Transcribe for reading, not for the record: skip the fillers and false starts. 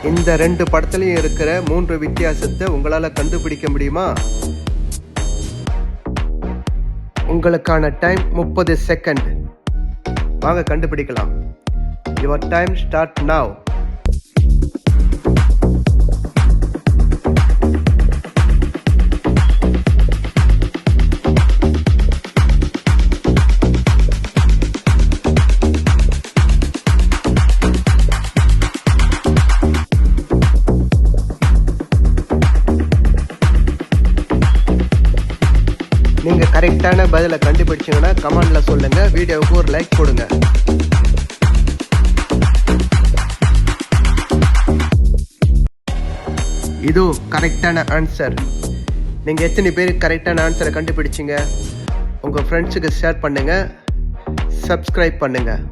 இந்த ரெண்டு படத்துலையும் இருக்கிற 3 வித்தியாசத்தை உங்களால் கண்டுபிடிக்க முடியுமா? உங்களுக்கான டைம் 30 செகண்ட். வாங்க கண்டுபிடிக்கலாம். Your time start now. நீங்கள் கரெக்டான பதிலை கண்டுபிடிச்சிங்கன்னா கமெண்டில் சொல்லுங்கள். வீடியோவுக்கு ஒரு லைக் கொடுங்க. இது கரெக்டான ஆன்சர். நீங்கள் எத்தனை பேர் கரெக்டான ஆன்சரை கண்டுபிடிச்சிங்க? உங்கள் ஃப்ரெண்ட்ஸுக்கு ஷேர் பண்ணுங்கள், சப்ஸ்கிரைப் பண்ணுங்கள்.